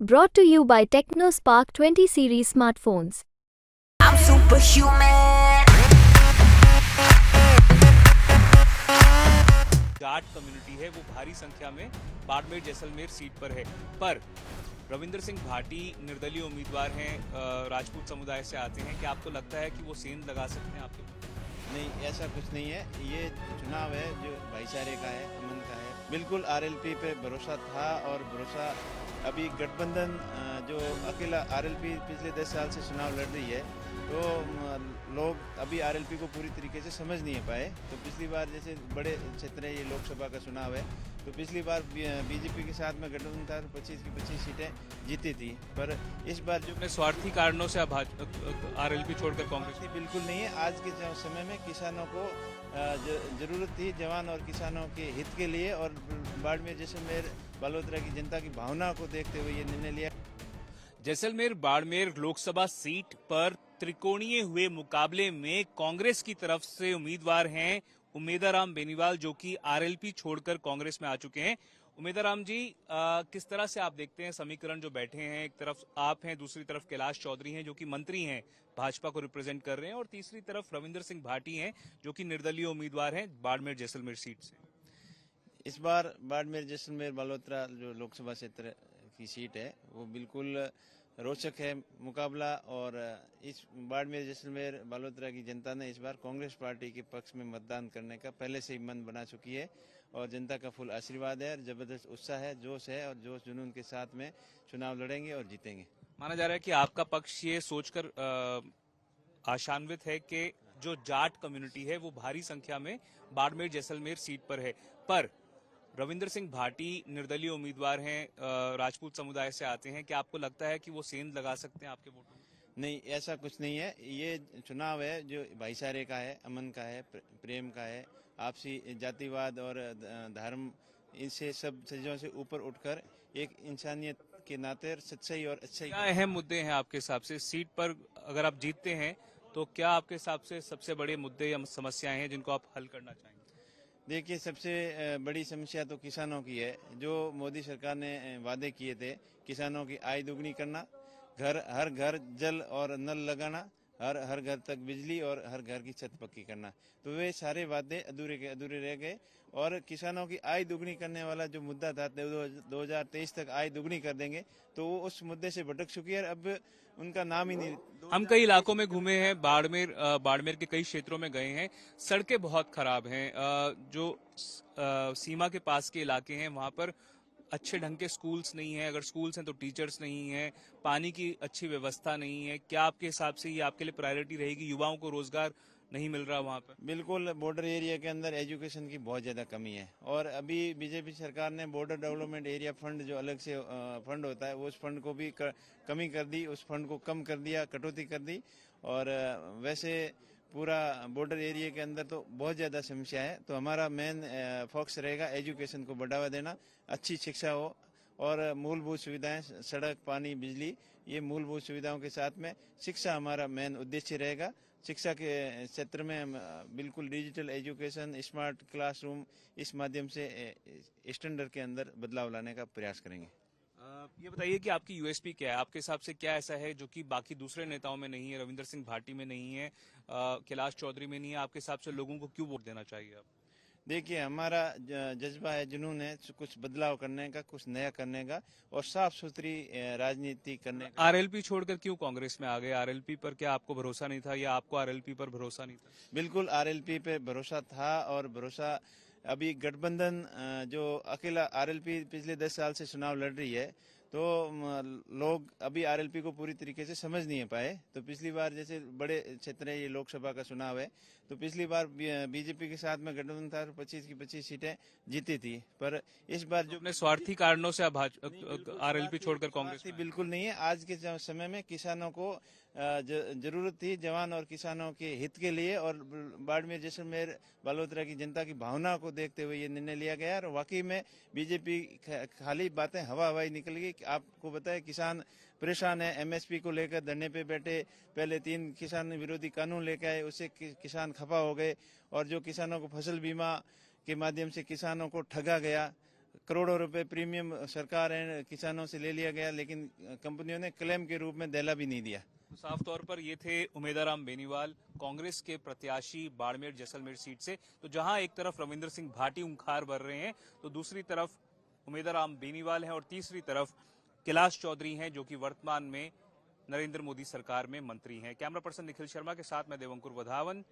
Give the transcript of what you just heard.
Brought to you by TechnoSpark 20 series smartphones. I'm superhuman. Jat community है वो भारी संख्या में बाड़मेर जैसलमेर सीट पर है, पर रविंद्र सिंह भाटी निर्दलीय उम्मीदवार हैं, राजपूत समुदाय से आते हैं। क्या आपको लगता है कि वो सेंध लगा सकते हैं आपके? नहीं, ऐसा कुछ नहीं है। ये चुनाव है जो भाईचारे का है, अमन का है। बिल्कुल आरएलपी पे भरोसा था और भरोसा अभी गठबंधन जो अकेला आरएलपी पिछले 10 साल से चुनाव लड़ रही है, तो लोग अभी आरएलपी को पूरी तरीके से समझ नहीं पाए। तो पिछली बार जैसे बड़े क्षेत्र है, ये लोकसभा का चुनाव है, तो पिछली बार बीजेपी के साथ में गठबंधन था, 25 की 25 सीटें जीती थी। पर इस बार जो अपने स्वार्थी कारणों से अब आरएलपी छोड़कर कांग्रेस बिल्कुल नहीं है। आज के समय में किसानों को जरूरत थी, जवान और किसानों के हित के लिए, और बाड़मेर जैसलमेर बालोतरा की जनता की भावना को देखते हुए ये निर्णय लिया। जैसलमेर बाड़मेर लोकसभा सीट पर त्रिकोणीय हुए मुकाबले में कांग्रेस की तरफ से उम्मीदवार हैं उमेदाराम बेनीवाल, जो कि आरएलपी छोड़कर कांग्रेस में आ चुके हैं। उमेदाराम जी, किस तरह से आप देखते हैं समीकरण जो बैठे हैं? एक तरफ आप हैं, दूसरी तरफ कैलाश चौधरी हैं जो कि मंत्री हैं, भाजपा को रिप्रेजेंट कर रहे हैं, और तीसरी तरफ रविंद्र सिंह भाटी हैं जो कि निर्दलीय उम्मीदवार हैं बाड़मेर जैसलमेर सीट से। इस बार बाड़मेर जैसलमेर बालोतरा जो लोकसभा क्षेत्र की सीट है, वो बिल्कुल रोचक है मुकाबला। और इस बाड़मेर जैसलमेर बालोतरा की जनता ने इस बार कांग्रेस पार्टी के पक्ष में मतदान करने का पहले से ही मन बना चुकी है, और जनता का फुल आशीर्वाद है, जबरदस्त उत्साह है, जोश है, और जोश जुनून के साथ में चुनाव लड़ेंगे और जीतेंगे। माना जा रहा है कि आपका पक्ष ये सोचकर आशान्वित है कि जो जाट कम्युनिटी है वो भारी संख्या में बाड़मेर जैसलमेर सीट पर है, पर रविंद्र सिंह भाटी निर्दलीय उम्मीदवार हैं, राजपूत समुदाय से आते हैं। क्या आपको लगता है कि वो सेंध लगा सकते हैं आपके वोटों में? नहीं, ऐसा कुछ नहीं है। ये चुनाव है जो भाईचारे का है, अमन का है, प्रेम का है। आपसी जातिवाद और धर्म, इनसे सब चीजों से ऊपर उठकर एक इंसानियत के नाते सच्चाई और अच्छाई। क्या अहम मुद्दे हैं आपके हिसाब से सीट पर? अगर आप जीतते हैं तो क्या आपके हिसाब से सबसे बड़े मुद्दे या समस्याएं हैं जिनको आप हल करना चाहेंगे? देखिए, सबसे बड़ी समस्या तो किसानों की है। जो मोदी सरकार ने वादे किए थे, किसानों की आय दुगनी करना, हर घर जल और नल लगाना, हर घर तक बिजली, और हर घर की छत पक्की करना, तो वे सारे वादे अधूरे के अधूरे रह गए। और किसानों की आय दुगनी करने वाला जो मुद्दा था, 2023 तक आय दुगनी कर देंगे, तो वो उस मुद्दे से भटक चुकी है, अब उनका नाम ही नहीं। हम कई इलाकों में घूमे हैं, बाड़मेर के कई क्षेत्रों में गए हैं। सड़कें बहुत खराब हैं, जो सीमा के पास के इलाके हैं वहां पर अच्छे ढंग के स्कूल्स नहीं हैं, अगर स्कूल्स हैं तो टीचर्स नहीं हैं, पानी की अच्छी व्यवस्था नहीं है। क्या आपके हिसाब से ये आपके लिए प्रायोरिटी रहेगी? युवाओं को रोजगार नहीं मिल रहा वहां पर? बिल्कुल, बॉर्डर एरिया के अंदर एजुकेशन की बहुत ज़्यादा कमी है, और अभी बीजेपी सरकार ने बॉर्डर डेवलपमेंट एरिया फंड जो अलग से फंड होता है, उस फंड को भी कमी कर दी, उस फंड को कम कर दिया, कटौती कर दी। और वैसे पूरा बॉर्डर एरिया के अंदर तो बहुत ज़्यादा समस्या है। तो हमारा मेन फोकस रहेगा एजुकेशन को बढ़ावा देना, अच्छी शिक्षा हो, और मूलभूत सुविधाएं, सड़क, पानी, बिजली, ये मूलभूत सुविधाओं के साथ में शिक्षा हमारा मेन उद्देश्य रहेगा। शिक्षा के क्षेत्र में हम बिल्कुल डिजिटल एजुकेशन, स्मार्ट क्लासरूम, इस माध्यम से स्टैंडर्ड के अंदर बदलाव लाने का प्रयास करेंगे। ये बताइए कि आपकी यूएसपी क्या है? आपके हिसाब से क्या ऐसा है जो कि बाकी दूसरे नेताओं में नहीं है, रविंद्र सिंह भाटी में नहीं है, कैलाश चौधरी में नहीं है? आपके हिसाब से लोगों को क्यों वोट देना चाहिए? आप देखिए, हमारा जज्बा है, जुनून है कुछ बदलाव करने का, कुछ नया करने का, और साफ सुथरी राजनीति करने का। आरएलपी छोड़कर क्यों कांग्रेस में आ गए? आरएलपी पर क्या आपको भरोसा नहीं था, या आपको आरएलपी पर भरोसा नहीं था? बिल्कुल आरएलपी पे भरोसा था, और भरोसा अभी गठबंधन जो अकेला आरएलपी पिछले 10 साल से चुनाव लड़ रही है, तो लोग अभी आरएलपी को पूरी तरीके से समझ नहीं पाए। तो पिछली बार जैसे बड़े क्षेत्र है, ये लोकसभा का चुनाव है, तो पिछली बार बीजेपी के साथ में गठबंधन था, 25 की 25 सीटें जीती थी। पर इस बार जो अपने स्वार्थी कारणों से अब आरएलपी छोड़कर कांग्रेस में? बिल्कुल नहीं है। आज के समय में किसानों को जरूरत थी, जवान और किसानों के हित के लिए, और बाड़मेर जैसलमेर बालोतरा की जनता की भावना को देखते हुए ये निर्णय लिया गया। और वाकई में बीजेपी खाली बातें हवाई निकल गई। आपको बताया, किसान परेशान है, एमएसपी को लेकर धरने पे बैठे, पहले 3 किसान विरोधी कानून लेकर आए, उससे किसान खफा हो गए, और जो किसानों को फसल बीमा के माध्यम से किसानों को ठगा गया, करोड़ों रुपए प्रीमियम सरकार एंड किसानों से ले लिया गया, लेकिन कंपनियों ने क्लेम के रूप में देला भी नहीं दिया। तो साफ तौर पर ये थे उमेदाराम बेनीवाल, कांग्रेस के प्रत्याशी बाड़मेर जैसलमेर सीट से। तो जहां एक तरफ रविंद्र सिंह भाटी उंखार भर रहे हैं, तो दूसरी तरफ उमेदाराम बेनीवाल हैं और तीसरी तरफ कैलाश चौधरी हैं, जो कि वर्तमान में नरेंद्र मोदी सरकार में मंत्री हैं। कैमरा पर्सन निखिल शर्मा के साथ मैं देवंकुर वधावन,